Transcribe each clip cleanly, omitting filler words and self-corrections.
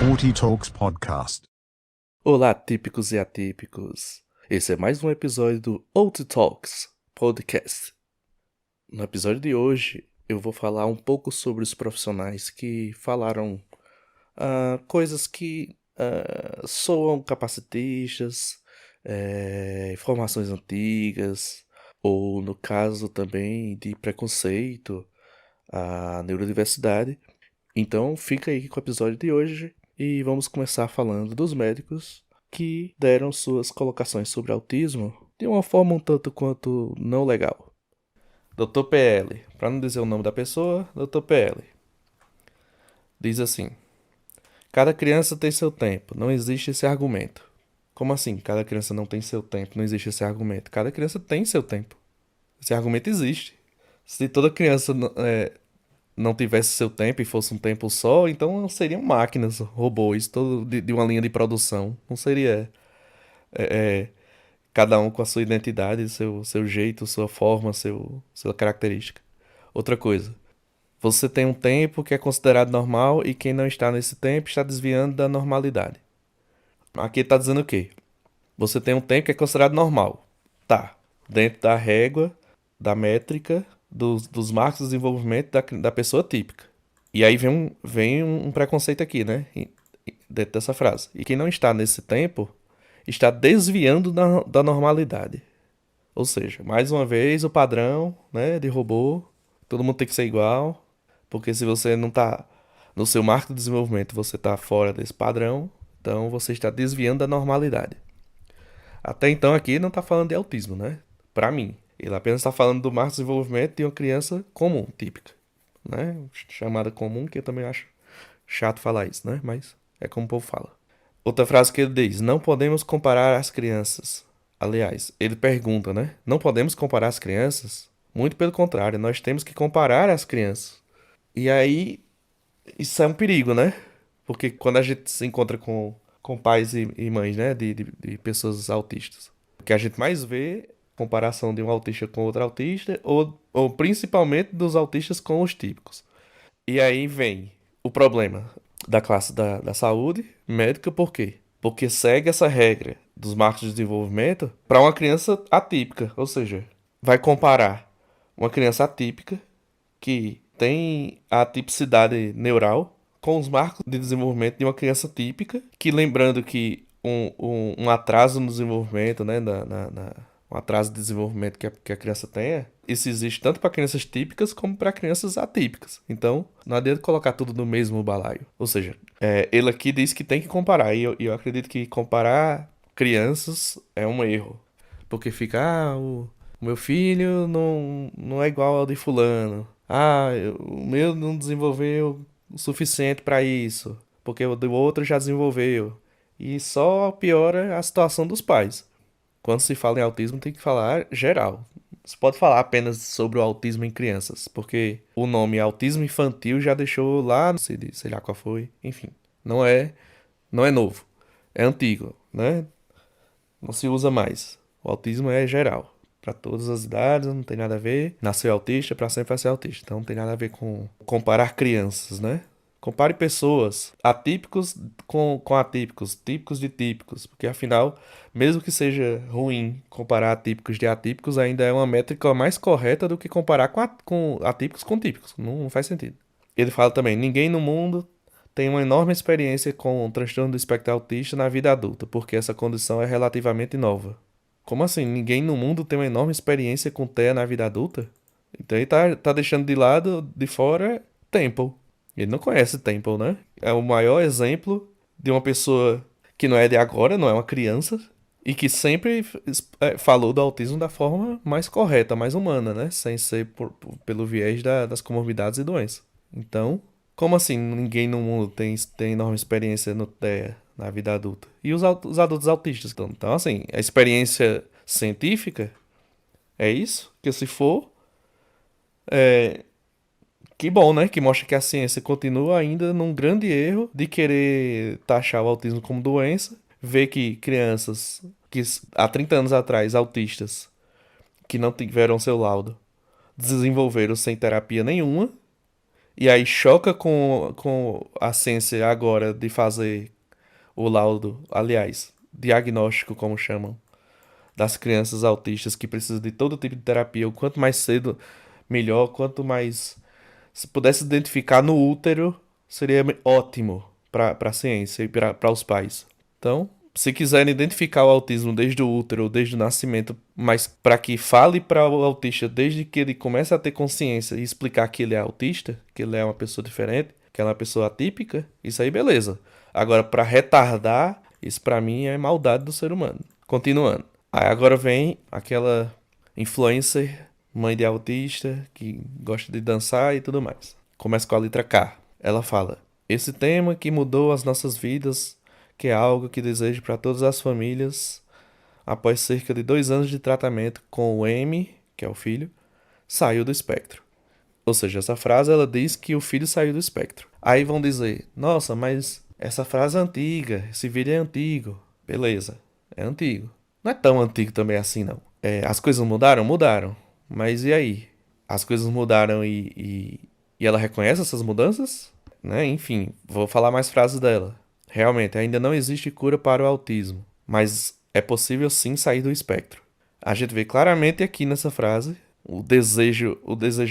Auti Talks Podcast. Olá, típicos e atípicos. Esse é mais um episódio do Auti Talks Podcast. No episódio de hoje, eu vou falar um pouco sobre os profissionais que falaram coisas que soam capacitistas, informações antigas, ou no caso também de preconceito à neurodiversidade. Então, fica aí com o episódio de hoje e vamos começar falando dos médicos que deram suas colocações sobre autismo de uma forma um tanto quanto não legal. Dr. PL, para não dizer o nome da pessoa, Dr. PL, diz assim: cada criança tem seu tempo, não existe esse argumento. Como assim? Cada criança não tem seu tempo, não existe esse argumento. Cada criança tem seu tempo. Esse argumento existe. Se toda criança não tivesse seu tempo e fosse um tempo só, então seriam máquinas, robôs, todo de uma linha de produção. Não seria cada um com a sua identidade, seu jeito, sua forma, sua característica. Outra coisa, você tem um tempo que é considerado normal e quem não está nesse tempo está desviando da normalidade. Aqui está dizendo o quê? Você tem um tempo que é considerado normal. Tá, dentro da régua, da métrica, dos marcos de desenvolvimento da pessoa típica. E aí vem um preconceito aqui, né? Dentro dessa frase. E quem não está nesse tempo está desviando da normalidade. Ou seja, mais uma vez o padrão, né, de robô, todo mundo tem que ser igual, porque se você não está no seu marco de desenvolvimento, você está fora desse padrão, então você está desviando da normalidade. Até então aqui não está falando de autismo, né? Para mim, ele apenas está falando do marco de desenvolvimento de uma criança comum, típica, né? Chamada comum, que eu também acho chato falar isso, né? Mas é como o povo fala. Outra frase que ele diz: não podemos comparar as crianças. Aliás, ele pergunta, né? Não podemos comparar as crianças? Muito pelo contrário, nós temos que comparar as crianças. E aí, isso é um perigo, né? Porque quando a gente se encontra com pais e mães, né? De pessoas autistas. O que a gente mais vê comparação de um autista com outro autista, ou principalmente dos autistas com os típicos. E aí vem o problema da classe da saúde médica, por quê? Porque segue essa regra dos marcos de desenvolvimento para uma criança atípica, ou seja, vai comparar uma criança atípica que tem a tipicidade neural com os marcos de desenvolvimento de uma criança típica, que lembrando que um atraso no desenvolvimento, né, um atraso de desenvolvimento que a criança tenha, isso existe tanto para crianças típicas como para crianças atípicas. Então, não adianta colocar tudo no mesmo balaio. Ou seja, ele aqui diz que tem que comparar, e eu acredito que comparar crianças é um erro. Porque fica, o meu filho não é igual ao de fulano. O meu não desenvolveu o suficiente para isso, porque o do outro já desenvolveu. E só piora a situação dos pais. Quando se fala em autismo, tem que falar geral. Você pode falar apenas sobre o autismo em crianças, porque o nome autismo infantil já deixou lá, não sei lá qual foi, enfim. Não é novo, é antigo, né? Não se usa mais. O autismo é geral, para todas as idades, não tem nada a ver. Nasceu autista, para sempre vai ser autista. Então não tem nada a ver com comparar crianças, né? Compare pessoas atípicos com atípicos, típicos de típicos, porque afinal, mesmo que seja ruim comparar atípicos de atípicos, ainda é uma métrica mais correta do que comparar com atípicos com típicos. Não faz sentido. Ele fala também: ninguém no mundo tem uma enorme experiência com o transtorno do espectro autista na vida adulta, porque essa condição é relativamente nova. Como assim? Ninguém no mundo tem uma enorme experiência com TEA na vida adulta? Então ele tá deixando de lado, de fora, Temple. Ele não conhece Temple, né? É o maior exemplo de uma pessoa que não é de agora, não é uma criança, e que sempre falou do autismo da forma mais correta, mais humana, né? Sem ser pelo viés das comorbidades e doenças. Então, como assim ninguém no mundo tem enorme experiência no TEA na vida adulta? E os adultos autistas? Então, assim, a experiência científica é isso? Que se for, que bom, né? Que mostra que a ciência continua ainda num grande erro de querer taxar o autismo como doença, ver que crianças que há 30 anos atrás, autistas, que não tiveram seu laudo, desenvolveram sem terapia nenhuma, e aí choca com a ciência agora de fazer o laudo, aliás, diagnóstico, como chamam, das crianças autistas que precisam de todo tipo de terapia, o quanto mais cedo, melhor, quanto mais se pudesse identificar no útero, seria ótimo para a ciência e para os pais. Então, se quiserem identificar o autismo desde o útero ou desde o nascimento, mas para que fale para o autista desde que ele comece a ter consciência e explicar que ele é autista, que ele é uma pessoa diferente, que ele é uma pessoa atípica, isso aí beleza. Agora, para retardar, isso para mim é maldade do ser humano. Continuando. Aí agora vem aquela influencer, mãe de autista, que gosta de dançar e tudo mais. Começa com a letra K. Ela fala: esse tema que mudou as nossas vidas, que é algo que desejo para todas as famílias, após cerca de 2 anos de tratamento com o M, que é o filho, saiu do espectro. Ou seja, essa frase ela diz que o filho saiu do espectro. Aí vão dizer: nossa, mas essa frase é antiga, esse vídeo é antigo. Beleza, é antigo. Não é tão antigo também assim, não. As coisas mudaram? Mudaram. Mas e aí? As coisas mudaram e ela reconhece essas mudanças? Né? Enfim, vou falar mais frases dela. Realmente, ainda não existe cura para o autismo, mas é possível sim sair do espectro. A gente vê claramente aqui nessa frase o desejo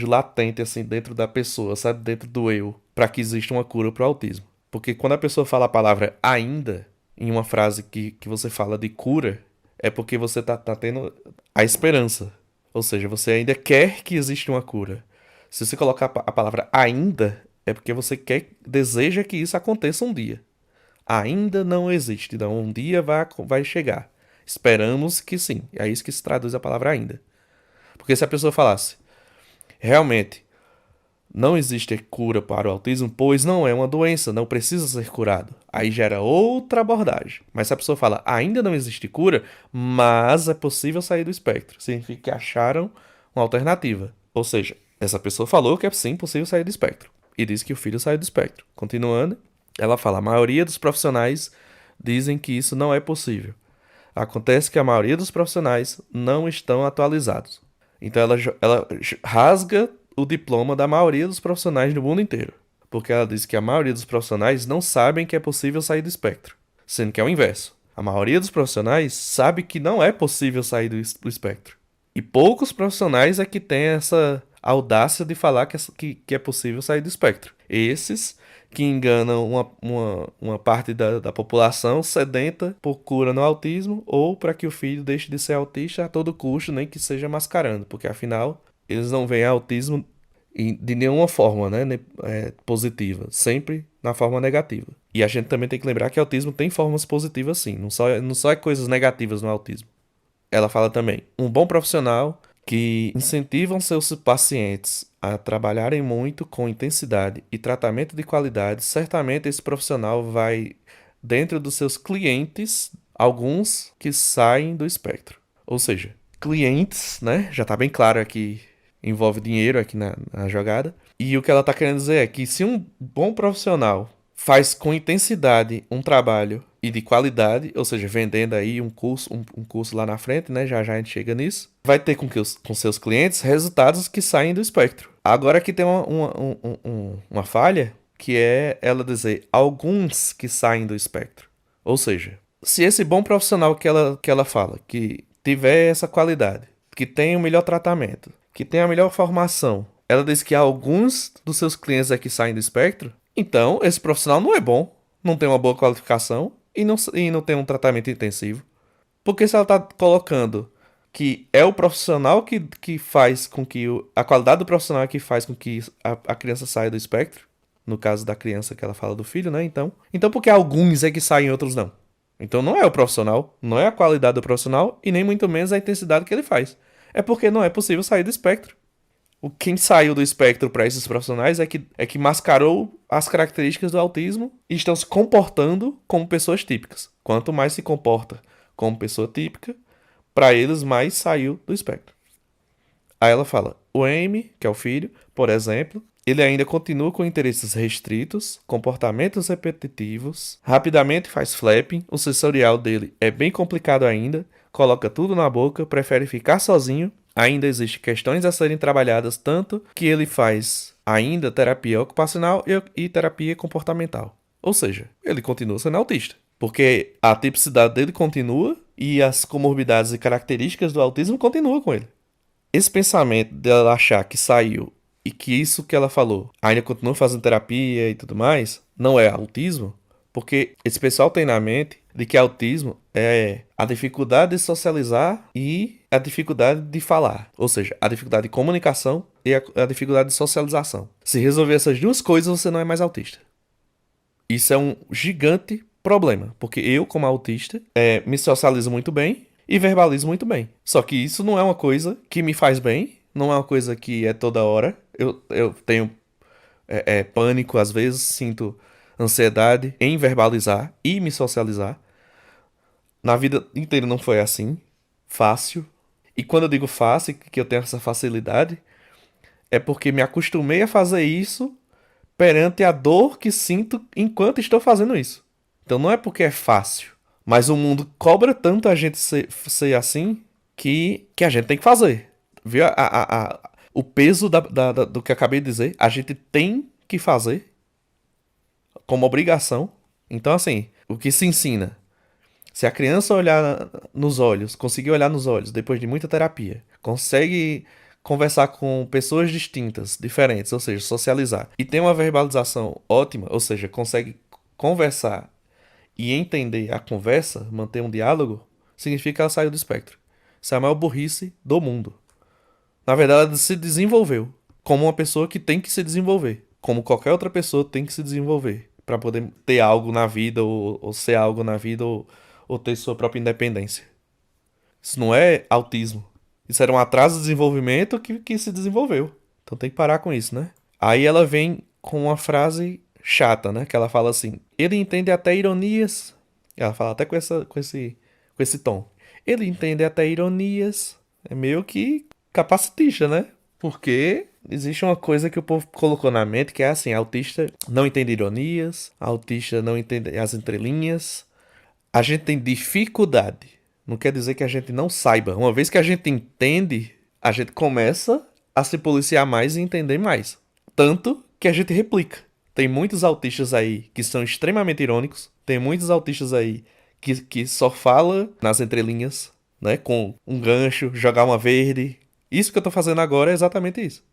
latente assim dentro da pessoa, sabe, dentro do eu, para que exista uma cura para o autismo. Porque quando a pessoa fala a palavra ainda em uma frase que você fala de cura, é porque você tá tendo a esperança. Ou seja, você ainda quer que exista uma cura. Se você colocar a palavra ainda, é porque você deseja que isso aconteça um dia. Ainda não existe, então um dia vai chegar. Esperamos que sim. É isso que se traduz a palavra ainda. Porque se a pessoa falasse, realmente, não existe cura para o autismo, pois não é uma doença, não precisa ser curado. Aí gera outra abordagem. Mas se a pessoa fala, ainda não existe cura, mas é possível sair do espectro, significa que acharam uma alternativa. Ou seja, essa pessoa falou que é sim possível sair do espectro. E disse que o filho saiu do espectro. Continuando, ela fala, a maioria dos profissionais dizem que isso não é possível. Acontece que a maioria dos profissionais não estão atualizados. Então ela rasga o diploma da maioria dos profissionais do mundo inteiro. Porque ela diz que a maioria dos profissionais não sabem que é possível sair do espectro. Sendo que é o inverso. A maioria dos profissionais sabe que não é possível sair do espectro. E poucos profissionais é que têm essa audácia de falar que é possível sair do espectro. Esses que enganam uma parte da população sedenta por cura no autismo ou para que o filho deixe de ser autista a todo custo, nem que seja mascarando, porque afinal eles não veem autismo de nenhuma forma, né, positiva, sempre na forma negativa. E a gente também tem que lembrar que autismo tem formas positivas sim, não só é coisas negativas no autismo. Ela fala também, um bom profissional que incentivam seus pacientes a trabalharem muito com intensidade e tratamento de qualidade, certamente esse profissional vai, dentro dos seus clientes, alguns que saem do espectro. Ou seja, clientes, né? Já tá bem claro aqui, envolve dinheiro aqui na jogada. E o que ela tá querendo dizer é que se um bom profissional faz com intensidade um trabalho e de qualidade, ou seja, vendendo aí um curso lá na frente, né? Já já a gente chega nisso. Vai ter com seus clientes resultados que saem do espectro. Agora aqui tem uma falha, que é ela dizer alguns que saem do espectro. Ou seja, se esse bom profissional que ela fala, que tiver essa qualidade, que tem o melhor tratamento, que tem a melhor formação, ela diz que alguns dos seus clientes é que saem do espectro, então esse profissional não é bom, não tem uma boa qualificação e não tem um tratamento intensivo. Porque se ela está colocando que é o profissional que faz com que a qualidade do profissional é que faz com que a criança saia do espectro, no caso da criança que ela fala do filho, né? Então porque alguns é que saem e outros não? Então não é o profissional, não é a qualidade do profissional e nem muito menos a intensidade que ele faz. É porque não é possível sair do espectro. Quem saiu do espectro para esses profissionais é que mascarou as características do autismo e estão se comportando como pessoas típicas. Quanto mais se comporta como pessoa típica, para eles mais saiu do espectro. Aí ela fala, o Amy, que é o filho, por exemplo, ele ainda continua com interesses restritos, comportamentos repetitivos, rapidamente faz flapping, o sensorial dele é bem complicado ainda, coloca tudo na boca, prefere ficar sozinho. Ainda existem questões a serem trabalhadas, tanto que ele faz ainda terapia ocupacional e terapia comportamental. Ou seja, ele continua sendo autista. Porque a tipicidade dele continua e as comorbidades e características do autismo continuam com ele. Esse pensamento dela achar que saiu e que isso que ela falou ainda continua fazendo terapia e tudo mais, não é autismo, porque esse pessoal tem na mente de que autismo é a dificuldade de socializar e a dificuldade de falar. Ou seja, a dificuldade de comunicação e a dificuldade de socialização. Se resolver essas duas coisas, você não é mais autista. Isso é um gigante problema, porque eu, como autista, me socializo muito bem e verbalizo muito bem. Só que isso não é uma coisa que me faz bem, não é uma coisa que é toda hora. Eu tenho pânico, às vezes, sinto ansiedade em verbalizar e me socializar. Na vida inteira não foi assim, fácil. E quando eu digo fácil, que eu tenho essa facilidade, é porque me acostumei a fazer isso perante a dor que sinto enquanto estou fazendo isso. Então não é porque é fácil, mas o mundo cobra tanto a gente ser assim que a gente tem que fazer. Viu o peso do que eu acabei de dizer? A gente tem que fazer como obrigação. Então, assim, o que se ensina? Se a criança olhar nos olhos, conseguir olhar nos olhos depois de muita terapia, consegue conversar com pessoas distintas, diferentes, ou seja, socializar, e tem uma verbalização ótima, ou seja, consegue conversar e entender a conversa, manter um diálogo, significa que ela saiu do espectro. Isso é a maior burrice do mundo. Na verdade, ela se desenvolveu como uma pessoa que tem que se desenvolver, como qualquer outra pessoa tem que se desenvolver para poder ter algo na vida ou ser algo na vida ou ter sua própria independência. Isso não é autismo. Isso era um atraso de desenvolvimento que se desenvolveu. Então tem que parar com isso, né? Aí ela vem com uma frase chata, né? Que ela fala assim: ele entende até ironias. Ela fala até com esse tom. Ele entende até ironias. É meio que capacitista, né? Porque existe uma coisa que o povo colocou na mente que é assim: autista não entende ironias, autista não entende as entrelinhas. A gente tem dificuldade. Não quer dizer que a gente não saiba. Uma vez que a gente entende, a gente começa a se policiar mais e entender mais. Tanto que a gente replica. Tem muitos autistas aí que são extremamente irônicos. Tem muitos autistas aí que só fala nas entrelinhas, né? Com um gancho, jogar uma verde. Isso que eu tô fazendo agora é exatamente isso.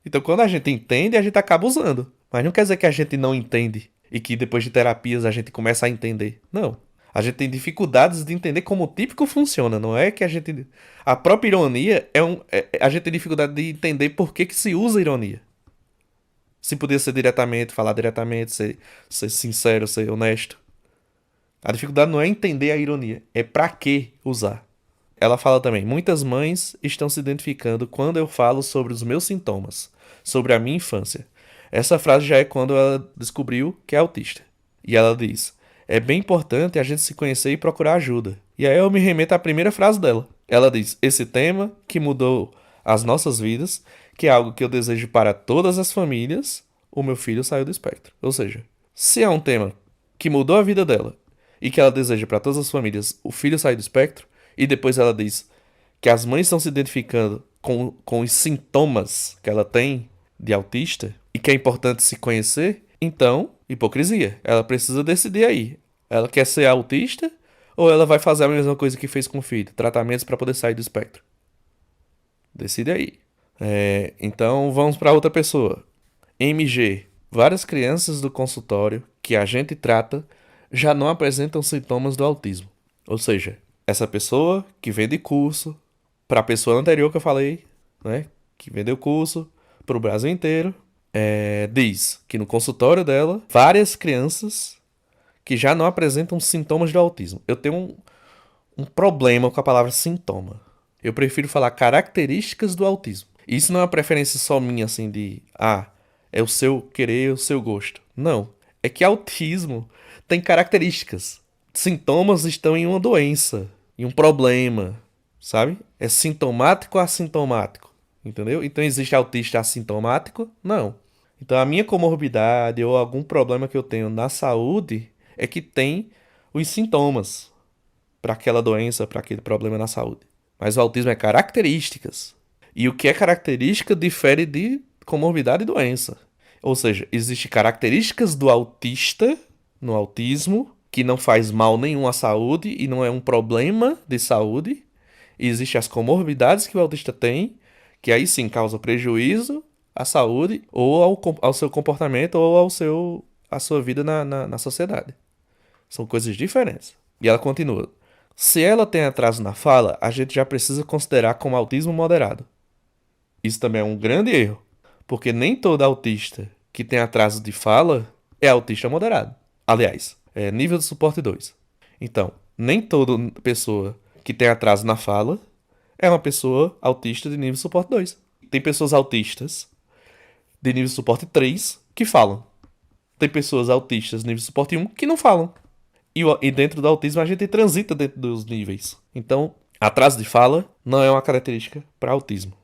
Então, quando a gente entende, a gente acaba usando. Mas não quer dizer que a gente não entende e que depois de terapias a gente começa a entender. Não. A gente tem dificuldades de entender como o típico funciona. Não é que a gente. A própria ironia a gente tem dificuldade de entender por que se usa ironia. Se podia ser diretamente, falar diretamente, ser sincero, ser honesto. A dificuldade não é entender a ironia, é pra que usar. Ela fala também: muitas mães estão se identificando quando eu falo sobre os meus sintomas, sobre a minha infância. Essa frase já é quando ela descobriu que é autista. E ela diz: é bem importante a gente se conhecer e procurar ajuda. E aí eu me remeto à primeira frase dela. Ela diz: esse tema que mudou as nossas vidas, que é algo que eu desejo para todas as famílias, o meu filho saiu do espectro. Ou seja, se é um tema que mudou a vida dela e que ela deseja para todas as famílias, o filho sair do espectro, e depois ela diz que as mães estão se identificando com os sintomas que ela tem de autista e que é importante se conhecer, então, hipocrisia. Ela precisa decidir aí. Ela quer ser autista ou ela vai fazer a mesma coisa que fez com o filho? Tratamentos para poder sair do espectro. Decide aí. Então, vamos para outra pessoa. MG. Várias crianças do consultório que a gente trata já não apresentam sintomas do autismo. Ou seja, essa pessoa que vende curso para a pessoa anterior que eu falei, né? Que vendeu curso para o Brasil inteiro, diz que no consultório dela, várias crianças que já não apresentam sintomas do autismo. Eu tenho um problema com a palavra sintoma. Eu prefiro falar características do autismo. Isso não é uma preferência só minha, assim, é o seu querer, o seu gosto. Não. É que autismo tem características. Sintomas estão em uma doença, em um problema, sabe? É sintomático ou assintomático, entendeu? Então existe autista assintomático? Não. Então a minha comorbidade ou algum problema que eu tenho na saúde é que tem os sintomas para aquela doença, para aquele problema na saúde. Mas o autismo é características. E o que é característica difere de comorbidade e doença. Ou seja, existem características do autista no autismo que não faz mal nenhum à saúde e não é um problema de saúde. E existem as comorbidades que o autista tem, que aí sim causam prejuízo à saúde ou ao seu comportamento ou à sua vida na sociedade. São coisas diferentes. E ela continua. Se ela tem atraso na fala, a gente já precisa considerar como autismo moderado. Isso também é um grande erro, porque nem todo autista que tem atraso de fala é autista moderado. Aliás, é nível de suporte 2. Então, nem toda pessoa que tem atraso na fala é uma pessoa autista de nível de suporte 2. Tem pessoas autistas de nível de suporte 3 que falam. Tem pessoas autistas de nível de suporte 1 que não falam. E dentro do autismo a gente transita dentro dos níveis. Então, atraso de fala não é uma característica para autismo.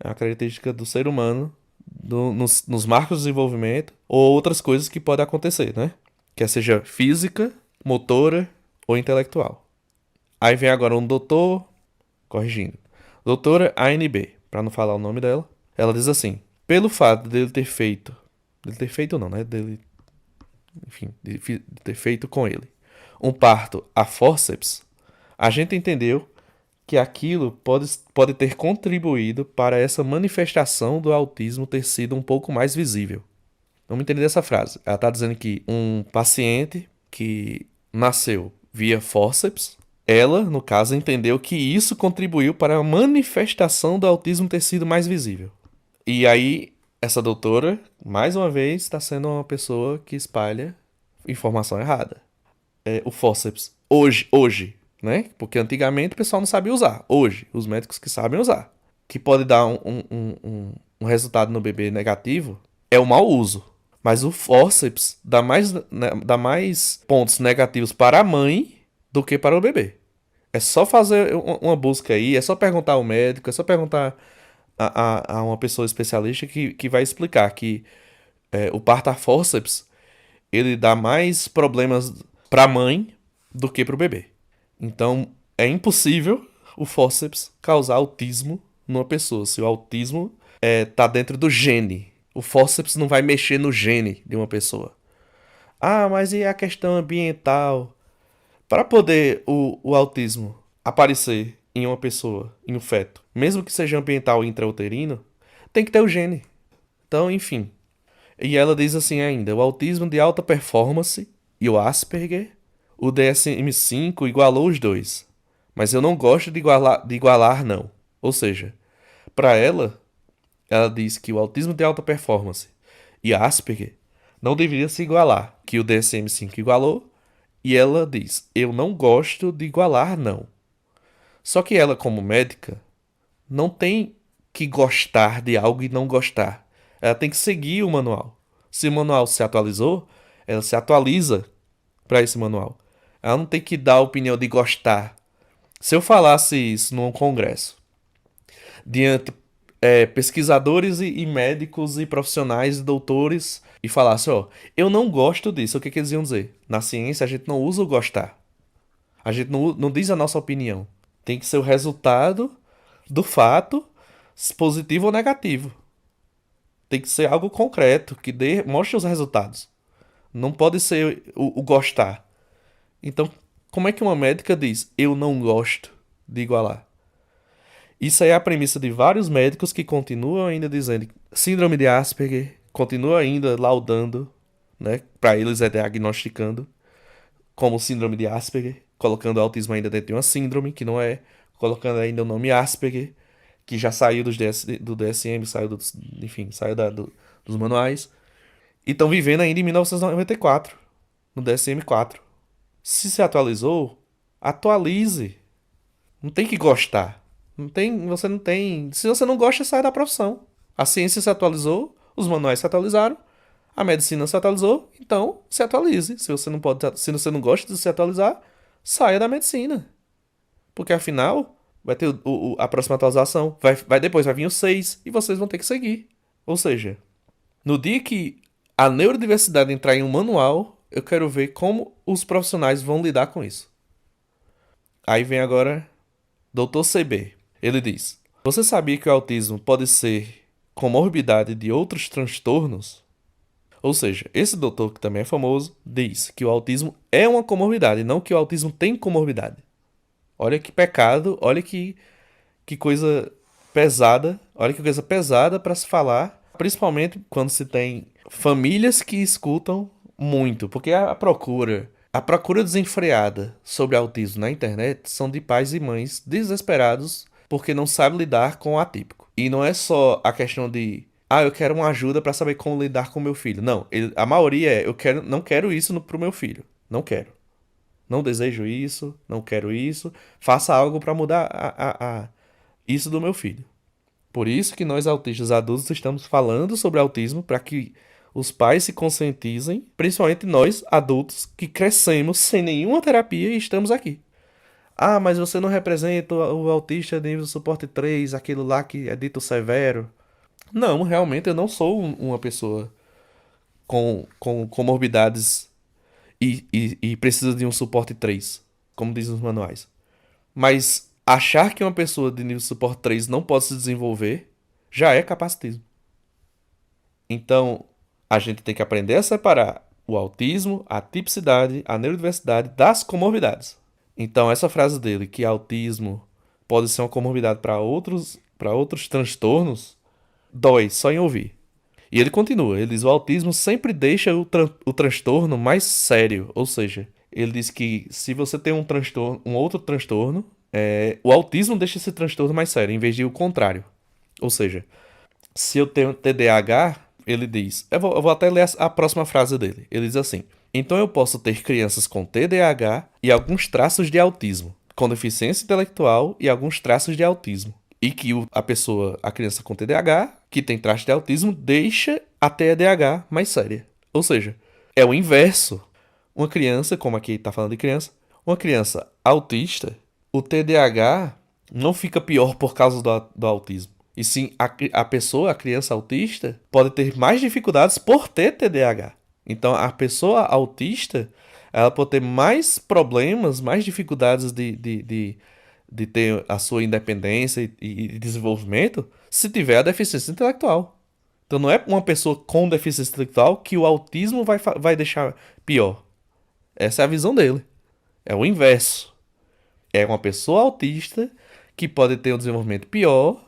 É uma característica do ser humano, nos marcos de desenvolvimento ou outras coisas que podem acontecer, né? Quer seja física, motora ou intelectual. Aí vem agora um doutor, corrigindo. Doutora ANB, para não falar o nome dela. Ela diz assim: pelo fato dele ter feito. Dele ter feito não, né? Enfim, de ter feito com ele um parto a fórceps, a gente entendeu que aquilo pode ter contribuído para essa manifestação do autismo ter sido um pouco mais visível. Vamos entender essa frase. Ela está dizendo que um paciente que nasceu via fórceps, ela, no caso, entendeu que isso contribuiu para a manifestação do autismo ter sido mais visível. E aí, essa doutora, mais uma vez, está sendo uma pessoa que espalha informação errada. O fórceps, hoje, né? Porque antigamente o pessoal não sabia usar. Hoje, os médicos que sabem usar. Que pode dar um resultado no bebê negativo é o mau uso. Mas o fórceps dá mais pontos negativos para a mãe do que para o bebê. É só fazer uma busca aí, é só perguntar ao médico, é só perguntar a uma pessoa especialista que vai explicar que o parto a fórceps ele dá mais problemas para a mãe do que para o bebê. Então, é impossível o fórceps causar autismo numa pessoa. Se o autismo tá dentro do gene, o fórceps não vai mexer no gene de uma pessoa. Ah, mas e a questão ambiental? Para poder o autismo aparecer em uma pessoa, em um feto, mesmo que seja ambiental intrauterino, tem que ter o gene. Então, enfim. E ela diz assim ainda: o autismo de alta performance e o Asperger, o DSM-5 igualou os dois. Mas eu não gosto de igualar não. Ou seja, para ela diz que o autismo de alta performance e Asperger não deveria se igualar, que o DSM-5 igualou, e ela diz: eu não gosto de igualar não. Só que ela, como médica, não tem que gostar de algo e não gostar. Ela tem que seguir o manual. Se o manual se atualizou, ela se atualiza para esse manual. Ela não tem que dar a opinião de gostar. Se eu falasse isso num congresso, diante pesquisadores e médicos e profissionais e doutores, e falasse, ó, eu não gosto disso, o que eles iam dizer? Na ciência a gente não usa o gostar. A gente não diz a nossa opinião. Tem que ser o resultado do fato, positivo ou negativo. Tem que ser algo concreto, que mostre os resultados. Não pode ser o gostar. Então, como é que uma médica diz, eu não gosto de igualar? Isso aí é a premissa de vários médicos que continuam ainda dizendo síndrome de Asperger, continuam ainda laudando, né? Para eles é diagnosticando como síndrome de Asperger, colocando o autismo ainda dentro de uma síndrome, que não é, colocando ainda o nome Asperger, que já saiu do DSM, enfim, saiu dos manuais, e estão vivendo ainda em 1994, no DSM-4. Se atualizou, atualize. Não tem que gostar. Você não tem. Se você não gosta, sai da profissão. A ciência se atualizou, os manuais se atualizaram, a medicina se atualizou, então se atualize. Se você não gosta de se atualizar, saia da medicina. Porque afinal, vai ter a próxima atualização, depois vai vir o 6 e vocês vão ter que seguir. Ou seja, no dia que a neurodiversidade entrar em um manual, eu quero ver como os profissionais vão lidar com isso. Aí vem agora Dr. CB. Ele diz: você sabia que o autismo pode ser comorbidade de outros transtornos, ou seja, esse doutor que também é famoso diz que o autismo é uma comorbidade, não que o autismo tem comorbidade. Olha que pecado, olha que coisa pesada, olha que coisa pesada para se falar, principalmente quando se tem famílias que escutam muito, porque a procura desenfreada sobre autismo na internet são de pais e mães desesperados porque não sabem lidar com o atípico. E não é só a questão de, eu quero uma ajuda para saber como lidar com meu filho. Não, a maioria é, não quero isso pro meu filho. Não quero. Não desejo isso, não quero isso. Faça algo para mudar isso do meu filho. Por isso que nós autistas adultos estamos falando sobre autismo para que os pais se conscientizem, principalmente nós adultos que crescemos sem nenhuma terapia e estamos aqui. Mas você não representa o autista de nível suporte 3, aquilo lá que é dito severo. Não, realmente eu não sou uma pessoa com comorbidades e precisa de um suporte 3, como dizem os manuais. Mas achar que uma pessoa de nível suporte 3 não pode se desenvolver já é capacitismo. Então, a gente tem que aprender a separar o autismo, a tipicidade, a neurodiversidade das comorbidades. Então, essa frase dele, que autismo pode ser uma comorbidade para outros transtornos, dói só em ouvir. E ele continua, ele diz: o autismo sempre deixa o transtorno mais sério. Ou seja, ele diz que se você tem um outro transtorno, o autismo deixa esse transtorno mais sério, em vez de o contrário. Ou seja, se eu tenho TDAH, ele diz. Eu vou até ler a próxima frase dele. Ele diz assim: então eu posso ter crianças com TDAH e alguns traços de autismo, com deficiência intelectual e alguns traços de autismo. E que a criança com TDAH, que tem traços de autismo, deixa a TDAH mais séria. Ou seja, é o inverso. Uma criança, como aqui está falando de criança, uma criança autista, o TDAH não fica pior por causa do autismo. E sim, a criança autista, pode ter mais dificuldades por ter TDAH. Então, a pessoa autista, ela pode ter mais problemas, mais dificuldades de ter a sua independência e desenvolvimento se tiver a deficiência intelectual. Então, não é uma pessoa com deficiência intelectual que o autismo vai deixar pior. Essa é a visão dele. É o inverso. É uma pessoa autista que pode ter um desenvolvimento pior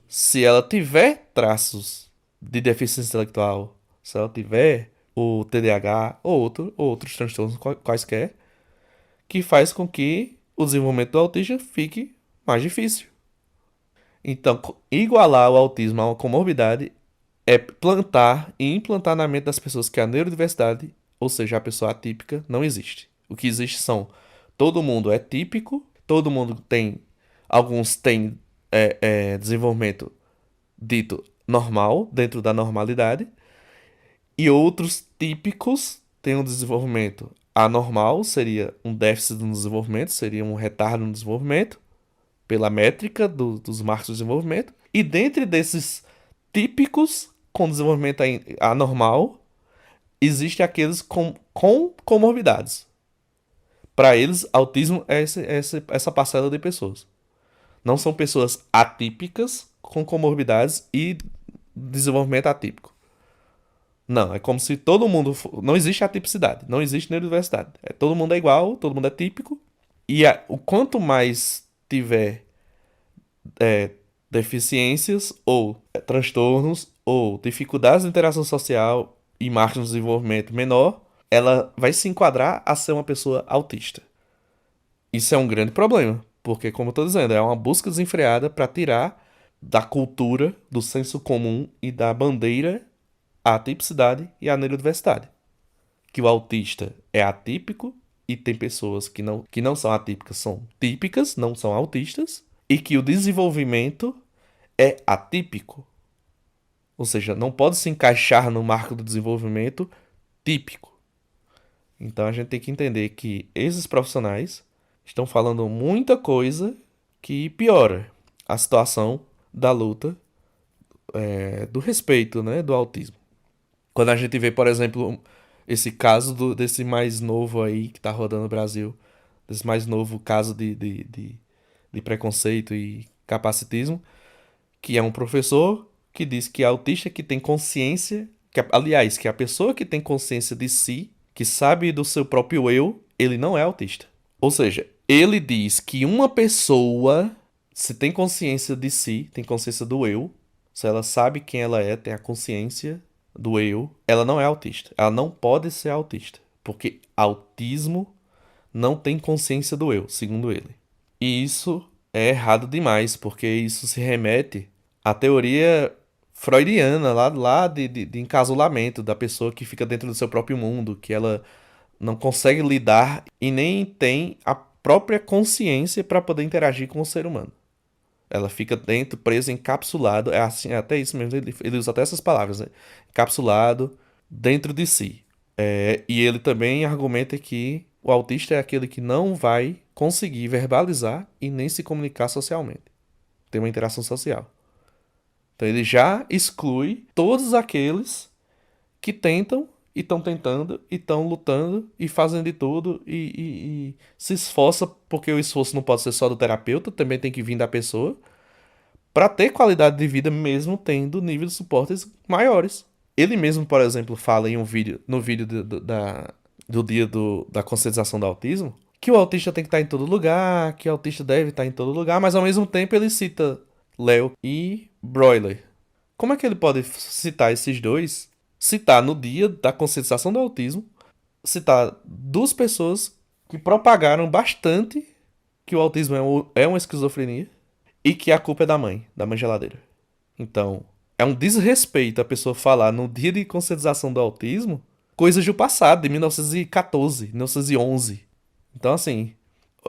se ela tiver traços de deficiência intelectual, se ela tiver o TDAH ou outros transtornos quaisquer, que faz com que o desenvolvimento do autista fique mais difícil. Então, igualar o autismo a uma comorbidade é plantar e implantar na mente das pessoas que a neurodiversidade, ou seja, a pessoa atípica, não existe. O que existe são: todo mundo é típico, todo mundo tem, alguns têm desenvolvimento dito normal, dentro da normalidade, e outros típicos têm um desenvolvimento anormal, seria um déficit no desenvolvimento, seria um retardo no desenvolvimento, pela métrica dos marcos de desenvolvimento. E dentre desses típicos com desenvolvimento anormal, existem aqueles com comorbidades. Para eles, autismo é essa parcela de pessoas. Não são pessoas atípicas com comorbidades e desenvolvimento atípico. Não, é como se todo mundo. Não existe atipicidade, não existe neurodiversidade. Todo mundo é igual, todo mundo é típico. E o quanto mais tiver deficiências ou transtornos ou dificuldades de interação social e marcos de desenvolvimento menor, ela vai se enquadrar a ser uma pessoa autista. Isso é um grande problema, porque, como eu estou dizendo, é uma busca desenfreada para tirar da cultura, do senso comum e da bandeira a atipicidade e a neurodiversidade. Que o autista é atípico e tem pessoas que não são atípicas, são típicas, não são autistas, e que o desenvolvimento é atípico. Ou seja, não pode se encaixar no marco do desenvolvimento típico. Então a gente tem que entender que esses profissionais estão falando muita coisa que piora a situação da luta, do respeito, né, do autismo. Quando a gente vê, por exemplo, esse caso desse mais novo aí que tá rodando no Brasil, desse mais novo caso de preconceito e capacitismo, que é um professor que diz que autista que tem consciência, aliás, que a pessoa que tem consciência de si, que sabe do seu próprio eu, ele não é autista. Ou seja, ele diz que uma pessoa, se tem consciência de si, tem consciência do eu, se ela sabe quem ela é, tem a consciência do eu, ela não é autista. Ela não pode ser autista, porque autismo não tem consciência do eu, segundo ele. E isso é errado demais, porque isso se remete à teoria freudiana, lá de encasulamento, da pessoa que fica dentro do seu próprio mundo, que ela não consegue lidar e nem tem a própria consciência para poder interagir com o ser humano. Ela fica dentro, presa, encapsulado, é assim, é até isso mesmo, ele usa até essas palavras, né? Encapsulado dentro de si. E ele também argumenta que o autista é aquele que não vai conseguir verbalizar e nem se comunicar socialmente. Tem uma interação social. Então ele já exclui todos aqueles que tentam e estão tentando e estão lutando e fazem de tudo e se esforça, porque o esforço não pode ser só do terapeuta, também tem que vir da pessoa, para ter qualidade de vida mesmo tendo nível de suportes maiores. Ele mesmo, por exemplo, fala em um vídeo, no vídeo do dia da conscientização do autismo, que o autista tem que estar em todo lugar, que o autista deve estar em todo lugar, mas ao mesmo tempo ele cita Léo e Broiler. Como é que ele pode citar esses dois? Citar no dia da conscientização do autismo, citar duas pessoas que propagaram bastante que o autismo é uma esquizofrenia e que a culpa é da mãe geladeira. Então, é um desrespeito a pessoa falar no dia de conscientização do autismo coisas do passado, de 1914, 1911. Então, assim,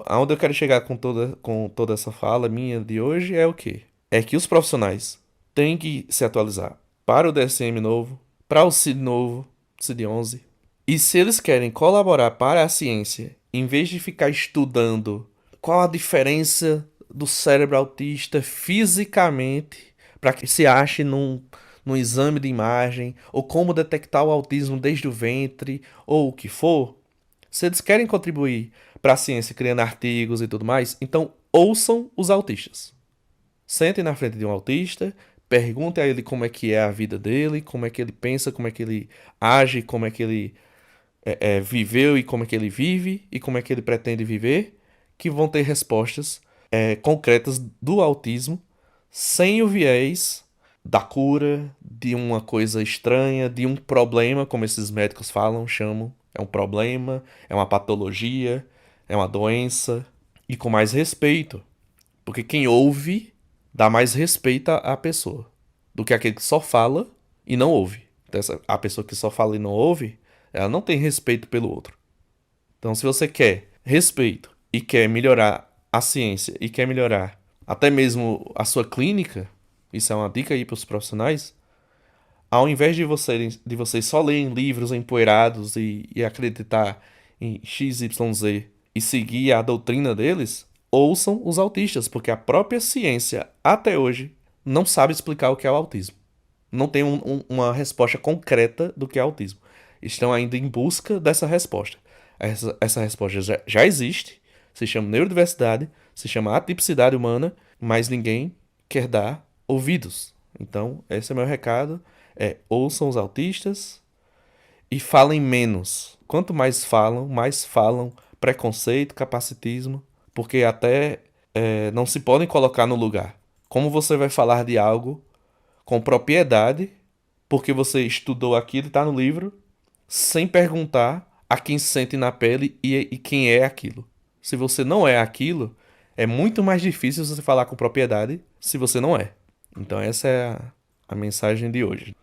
aonde eu quero chegar com toda essa fala minha de hoje é o quê? É que os profissionais têm que se atualizar para o DSM novo, para o CID novo, CID-11. E se eles querem colaborar para a ciência, em vez de ficar estudando qual a diferença do cérebro autista fisicamente, para que se ache num exame de imagem, ou como detectar o autismo desde o ventre, ou o que for, se eles querem contribuir para a ciência criando artigos e tudo mais, então ouçam os autistas. Sentem na frente de um autista, perguntem a ele como é que é a vida dele, como é que ele pensa, como é que ele age, como é que ele viveu e como é que ele vive e como é que ele pretende viver, que vão ter respostas concretas do autismo, sem o viés da cura, de uma coisa estranha, de um problema, como esses médicos falam, chamam. É um problema, é uma patologia, é uma doença, e com mais respeito. Porque quem ouve dá mais respeito à pessoa do que aquele que só fala e não ouve. Então, a pessoa que só fala e não ouve, ela não tem respeito pelo outro. Então, se você quer respeito e quer melhorar a ciência e quer melhorar até mesmo a sua clínica, isso é uma dica aí para os profissionais, ao invés de vocês só lerem livros empoeirados e acreditar em XYZ e seguir a doutrina deles, ouçam os autistas, porque a própria ciência, até hoje, não sabe explicar o que é o autismo. Não tem uma resposta concreta do que é autismo. Estão ainda em busca dessa resposta. Essa resposta já existe, se chama neurodiversidade, se chama atipicidade humana, mas ninguém quer dar ouvidos. Então, esse é o meu recado. Ouçam os autistas e falem menos. Quanto mais falam preconceito, capacitismo, porque até não se podem colocar no lugar. Como você vai falar de algo com propriedade, porque você estudou aquilo e está no livro, sem perguntar a quem sente na pele e quem é aquilo. Se você não é aquilo, é muito mais difícil você falar com propriedade se você não é. Então essa é a mensagem de hoje.